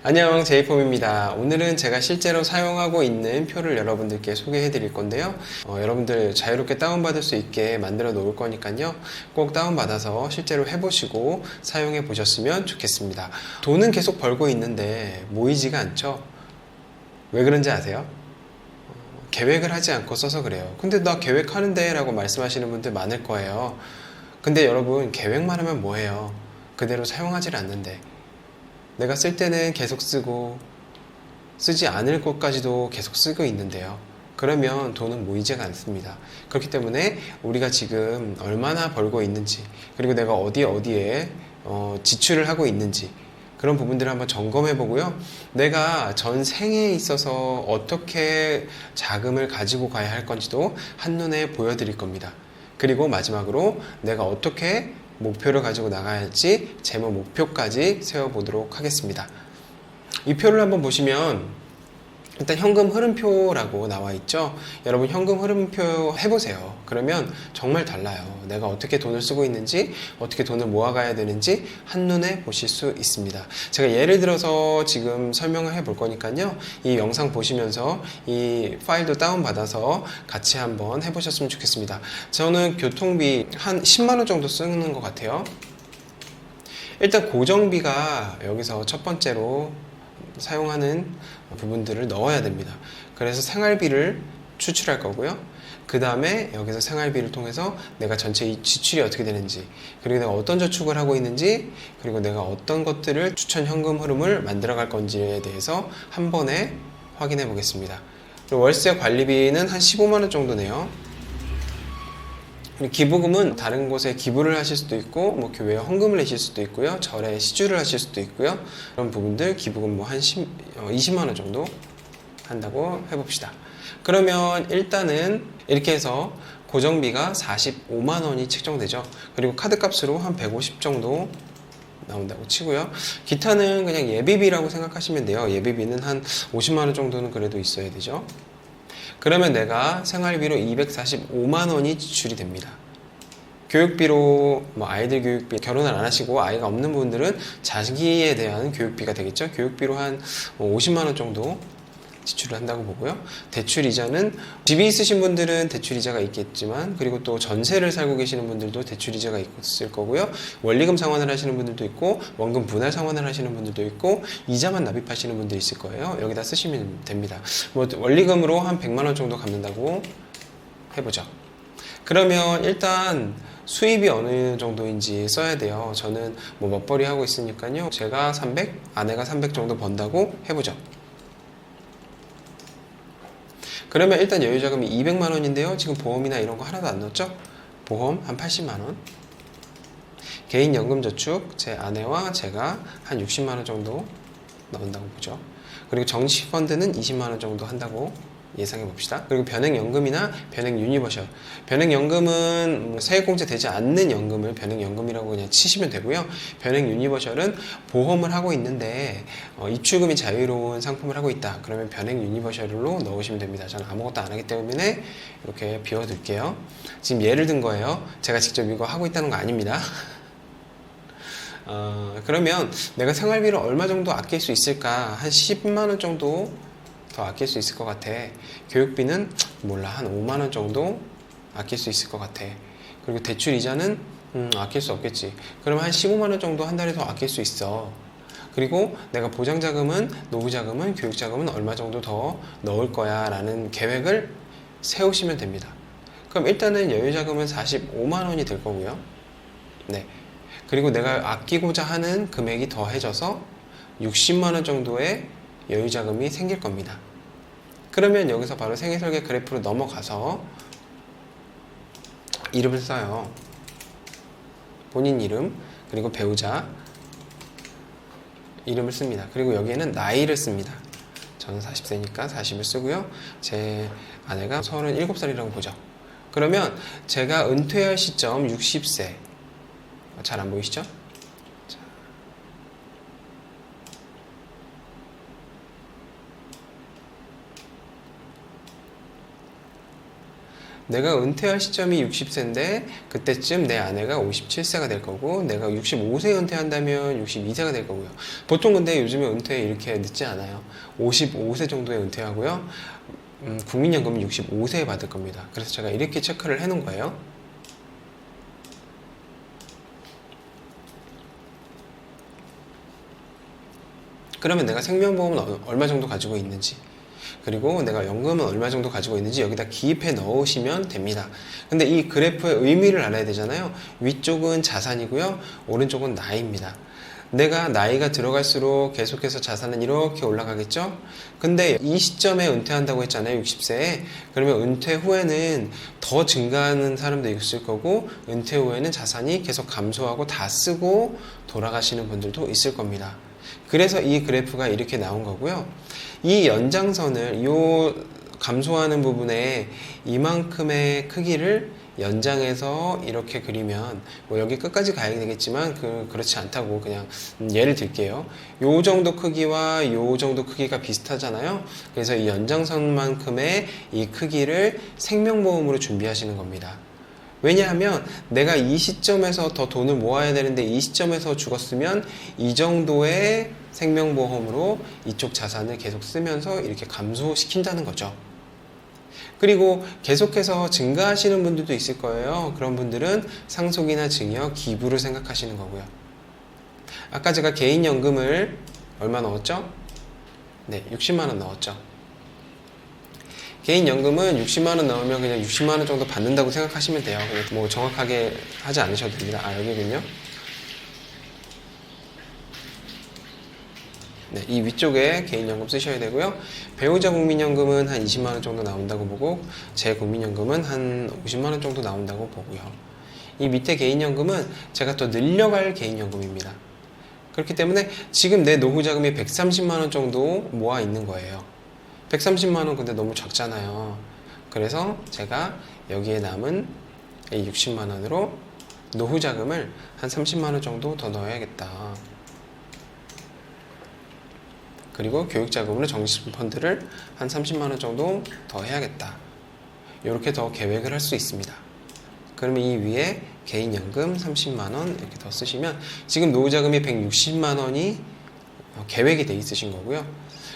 안녕, 제이폼입니다. 오늘은 제가 실제로 사용하고 있는 표를 여러분들께 소개해 드릴 건데요. 여러분들 자유롭게 다운받을 수 있게 만들어 놓을 거니까요. 꼭 다운받아서 실제로 해보시고 사용해 보셨으면 좋겠습니다. 돈은 계속 벌고 있는데 모이지가 않죠? 왜 그런지 아세요? 계획을 하지 않고 써서 그래요. 근데 나 계획하는데 라고 말씀하시는 분들 많을 거예요. 근데 여러분, 계획만 하면 뭐해요? 그대로 사용하지 않는데. 내가 쓸 때는 계속 쓰고 쓰지 않을 것까지도 계속 쓰고 있는데요. 그러면 돈은 모이지가 않습니다. 그렇기 때문에 우리가 지금 얼마나 벌고 있는지, 그리고 내가 어디에 지출을 하고 있는지, 그런 부분들을 한번 점검해 보고요. 내가 전 생에 있어서 어떻게 자금을 가지고 가야 할 건지도 한눈에 보여드릴 겁니다. 그리고 마지막으로 내가 어떻게 목표를 가지고 나가야 할지 제목 목표까지 세워보도록 하겠습니다. 이 표를 한번 보시면 일단 현금 흐름표라고 나와 있죠. 여러분 현금 흐름표 해보세요. 그러면 정말 달라요. 내가 어떻게 돈을 쓰고 있는지, 어떻게 돈을 모아가야 되는지 한눈에 보실 수 있습니다. 제가 예를 들어서 지금 설명을 해볼 거니까요. 이 영상 보시면서 이 파일도 다운받아서 같이 한번 해보셨으면 좋겠습니다. 저는 교통비 한 10만원 정도 쓰는 것 같아요. 일단 고정비가 여기서 첫 번째로 사용하는 부분들을 넣어야 됩니다. 그래서 생활비를 추출할 거고요. 그 다음에 여기서 생활비를 통해서 내가 전체 지출이 어떻게 되는지, 그리고 내가 어떤 저축을 하고 있는지, 그리고 내가 어떤 것들을 추천 현금 흐름을 만들어 갈 건지에 대해서 한 번에 확인해 보겠습니다. 그리고 월세 관리비는 한 15만원 정도네요. 기부금은 다른 곳에 기부를 하실 수도 있고, 뭐 교회에 헌금을 내실 수도 있고요, 절에 시주를 하실 수도 있고요. 그런 부분들 기부금 뭐 한 20만원 정도 한다고 해봅시다. 그러면 일단은 이렇게 해서 고정비가 45만원이 책정되죠. 그리고 카드값으로 한 150 정도 나온다고 치고요. 기타는 그냥 예비비라고 생각하시면 돼요. 예비비는 한 50만원 정도는 그래도 있어야 되죠. 그러면 내가 생활비로 245만원이 지출이 됩니다. 교육비로 뭐 아이들 교육비, 결혼을 안 하시고 아이가 없는 분들은 자기에 대한 교육비가 되겠죠. 교육비로 한 50만원 정도 지출을 한다고 보고요. 대출이자는 집이 있으신 분들은 대출이자가 있겠지만, 그리고 또 전세를 살고 계시는 분들도 대출이자가 있을 거고요. 원리금 상환을 하시는 분들도 있고, 원금 분할 상환을 하시는 분들도 있고, 이자만 납입하시는 분도 있을 거예요. 여기다 쓰시면 됩니다. 뭐 원리금으로 한 100만원 정도 갚는다고 해보죠. 그러면 일단 수입이 어느 정도인지 써야 돼요. 저는 뭐 맞벌이 하고 있으니까요. 제가 300, 아내가 300 정도 번다고 해보죠. 그러면 일단 여유자금이 200만원인데요. 지금 보험이나 이런 거 하나도 안 넣었죠? 보험 한 80만원. 개인연금저축 제 아내와 제가 한 60만원 정도 넣는다고 보죠. 그리고 정시펀드는 20만원 정도 한다고 예상해 봅시다. 그리고 변액연금이나 변액유니버셜. 변액연금은 세액공제 되지 않는 연금을 변액연금이라고 그냥 치시면 되고요. 변액유니버셜은 보험을 하고 있는데 입출금이 자유로운 상품을 하고 있다. 그러면 변액유니버셜로 넣으시면 됩니다. 저는 아무것도 안 하기 때문에 이렇게 비워둘게요. 지금 예를 든 거예요. 제가 직접 이거 하고 있다는 거 아닙니다. 그러면 내가 생활비를 얼마 정도 아낄 수 있을까? 한 10만원 정도 더 아낄 수 있을 것 같아. 교육비는 몰라, 한 5만원 정도 아낄 수 있을 것 같아. 그리고 대출 이자는 아낄 수 없겠지. 그럼 한 15만원 정도 한 달에 더 아낄 수 있어. 그리고 내가 보장자금은, 노후자금은, 교육자금은 얼마 정도 더 넣을 거야 라는 계획을 세우시면 됩니다. 그럼 일단은 여유자금은 45만원이 될 거고요. 네. 그리고 내가 아끼고자 하는 금액이 더해져서 60만원 정도의 여유자금이 생길 겁니다. 그러면 여기서 바로 생애설계 그래프로 넘어가서 이름을 써요. 본인 이름, 그리고 배우자 이름을 씁니다. 그리고 여기에는 나이를 씁니다. 저는 40세니까 40을 쓰고요. 제 아내가 37살이라고 보죠. 그러면 제가 은퇴할 시점 60세. 잘 안 보이시죠? 내가 은퇴할 시점이 60세인데 그때쯤 내 아내가 57세가 될 거고 내가 65세 은퇴한다면 62세가 될 거고요. 보통 근데 요즘에 은퇴 이렇게 늦지 않아요. 55세 정도에 은퇴하고요. 국민연금은 65세에 받을 겁니다. 그래서 제가 이렇게 체크를 해 놓은 거예요. 그러면 내가 생명보험은 얼마 정도 가지고 있는지, 그리고 내가 연금은 얼마 정도 가지고 있는지 여기다 기입해 넣으시면 됩니다. 근데 이 그래프의 의미를 알아야 되잖아요. 위쪽은 자산이고요, 오른쪽은 나이입니다. 내가 나이가 들어갈수록 계속해서 자산은 이렇게 올라가겠죠? 근데 이 시점에 은퇴한다고 했잖아요, 60세에. 그러면 은퇴 후에는 더 증가하는 사람도 있을 거고, 은퇴 후에는 자산이 계속 감소하고 다 쓰고 돌아가시는 분들도 있을 겁니다. 그래서 이 그래프가 이렇게 나온 거고요. 이 연장선을, 요 감소하는 부분에 이만큼의 크기를 연장해서 이렇게 그리면, 뭐 여기 끝까지 가야 되겠지만 그렇지 않다고 그냥 예를 들게요. 요 정도 크기와 요 정도 크기가 비슷하잖아요. 그래서 이 연장선만큼의 이 크기를 생명보험으로 준비하시는 겁니다. 왜냐하면 내가 이 시점에서 더 돈을 모아야 되는데 이 시점에서 죽었으면 이 정도의 생명보험으로 이쪽 자산을 계속 쓰면서 이렇게 감소시킨다는 거죠. 그리고 계속해서 증가하시는 분들도 있을 거예요. 그런 분들은 상속이나 증여, 기부를 생각하시는 거고요. 아까 제가 개인연금을 얼마 넣었죠? 네, 60만 원 넣었죠. 개인연금은 60만 원 넣으면 그냥 60만 원 정도 받는다고 생각하시면 돼요. 뭐 정확하게 하지 않으셔도 됩니다. 아, 여기군요. 네, 이 위쪽에 개인연금 쓰셔야 되고요. 배우자 국민연금은 한 20만 원 정도 나온다고 보고, 제 국민연금은 한 50만 원 정도 나온다고 보고요. 이 밑에 개인연금은 제가 또 늘려갈 개인연금입니다. 그렇기 때문에 지금 내 노후자금이 130만 원 정도 모아 있는 거예요. 130만 원 근데 너무 적잖아요. 그래서 제가 여기에 남은 60만 원으로 노후자금을 한 30만 원 정도 더 넣어야겠다. 그리고 교육자금으로 정기펀드를 한 30만 원 정도 더 해야겠다. 이렇게 더 계획을 할 수 있습니다. 그러면 이 위에 개인연금 30만 원 이렇게 더 쓰시면 지금 노후자금이 160만 원이 계획이 돼 있으신 거고요.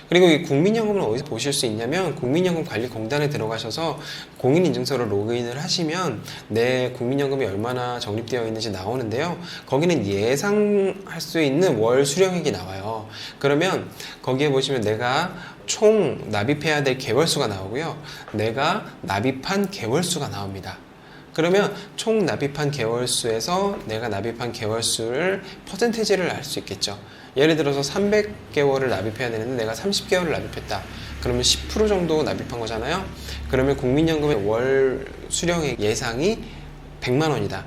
그리고 이 국민연금을 어디서 보실 수 있냐면 국민연금관리공단에 들어가셔서 공인인증서로 로그인을 하시면 내 국민연금이 얼마나 적립되어 있는지 나오는데요. 거기는 예상할 수 있는 월 수령액이 나와요. 그러면 거기에 보시면 내가 총 납입해야 될 개월수가 나오고요. 내가 납입한 개월수가 나옵니다. 그러면 총 납입한 개월수에서 내가 납입한 개월수를 퍼센테이지를 알 수 있겠죠. 예를 들어서 300개월을 납입해야 되는데 내가 30개월을 납입했다. 그러면 10% 정도 납입한 거잖아요. 그러면 국민연금의 월 수령액 예상이 100만 원이다.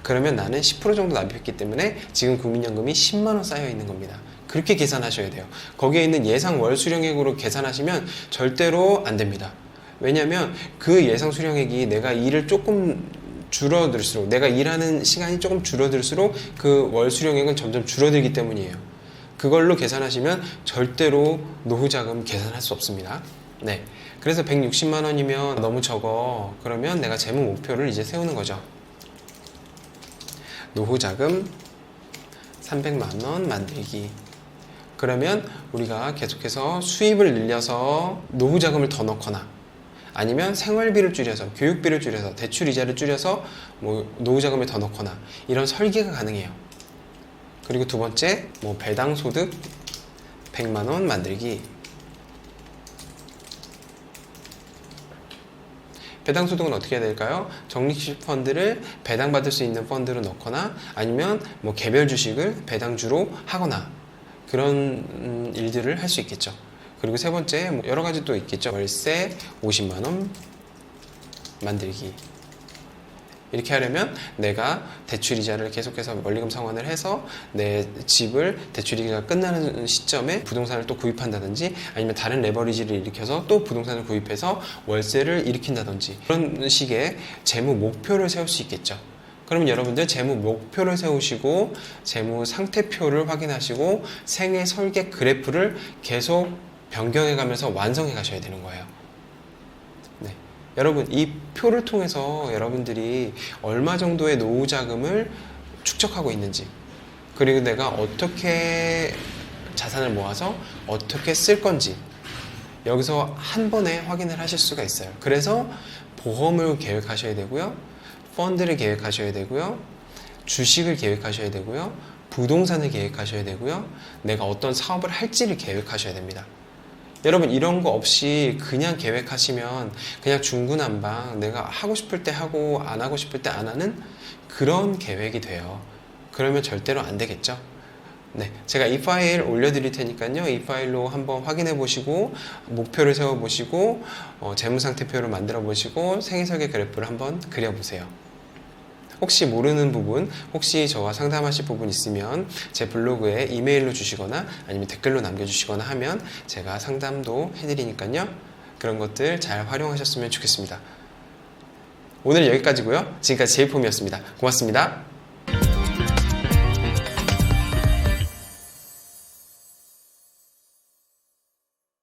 그러면 나는 10% 정도 납입했기 때문에 지금 국민연금이 10만 원 쌓여 있는 겁니다. 그렇게 계산하셔야 돼요. 거기에 있는 예상 월 수령액으로 계산하시면 절대로 안 됩니다. 왜냐하면 그 예상 수령액이 내가 일을 조금 줄어들수록, 내가 일하는 시간이 조금 줄어들수록 그 월 수령액은 점점 줄어들기 때문이에요. 그걸로 계산하시면 절대로 노후자금 계산할 수 없습니다. 네, 그래서 160만 원이면 너무 적어. 그러면 내가 재무 목표를 이제 세우는 거죠. 노후자금 300만 원 만들기. 그러면 우리가 계속해서 수입을 늘려서 노후자금을 더 넣거나 아니면 생활비를 줄여서, 교육비를 줄여서, 대출이자를 줄여서 뭐 노후자금을 더 넣거나 이런 설계가 가능해요. 그리고 두 번째, 뭐 배당소득 100만 원 만들기. 배당소득은 어떻게 해야 될까요? 적립식 펀드를 배당받을 수 있는 펀드로 넣거나 아니면 뭐 개별 주식을 배당주로 하거나 그런 일들을 할 수 있겠죠. 그리고 세 번째, 뭐 여러 가지 또 있겠죠. 월세 50만 원 만들기. 이렇게 하려면 내가 대출이자를 계속해서 원리금 상환을 해서 내 집을 대출이자가 끝나는 시점에 부동산을 또 구입한다든지 아니면 다른 레버리지를 일으켜서 또 부동산을 구입해서 월세를 일으킨다든지 그런 식의 재무 목표를 세울 수 있겠죠. 그러면 여러분들 재무 목표를 세우시고 재무 상태표를 확인하시고 생애 설계 그래프를 계속 변경해 가면서 완성해 가셔야 되는 거예요. 네. 여러분, 이 표를 통해서 여러분들이 얼마 정도의 노후 자금을 축적하고 있는지, 그리고 내가 어떻게 자산을 모아서 어떻게 쓸 건지 여기서 한 번에 확인을 하실 수가 있어요. 그래서 보험을 계획하셔야 되고요, 펀드를 계획하셔야 되고요, 주식을 계획하셔야 되고요, 부동산을 계획하셔야 되고요, 내가 어떤 사업을 할지를 계획하셔야 됩니다. 여러분, 이런 거 없이 그냥 계획하시면 그냥 중구난방 내가 하고 싶을 때 하고 안 하고 싶을 때 안 하는 그런 계획이 돼요. 그러면 절대로 안 되겠죠. 네, 제가 이 파일 올려드릴 테니까요, 이 파일로 한번 확인해 보시고 목표를 세워 보시고 재무상태표를 만들어 보시고 생애설계 그래프를 한번 그려 보세요. 혹시 모르는 부분, 혹시 저와 상담하실 부분 있으면 제 블로그에 이메일로 주시거나 아니면 댓글로 남겨주시거나 하면 제가 상담도 해드리니까요, 그런 것들 잘 활용하셨으면 좋겠습니다. 오늘은 여기까지고요. 지금까지 제이폼이었습니다. 고맙습니다.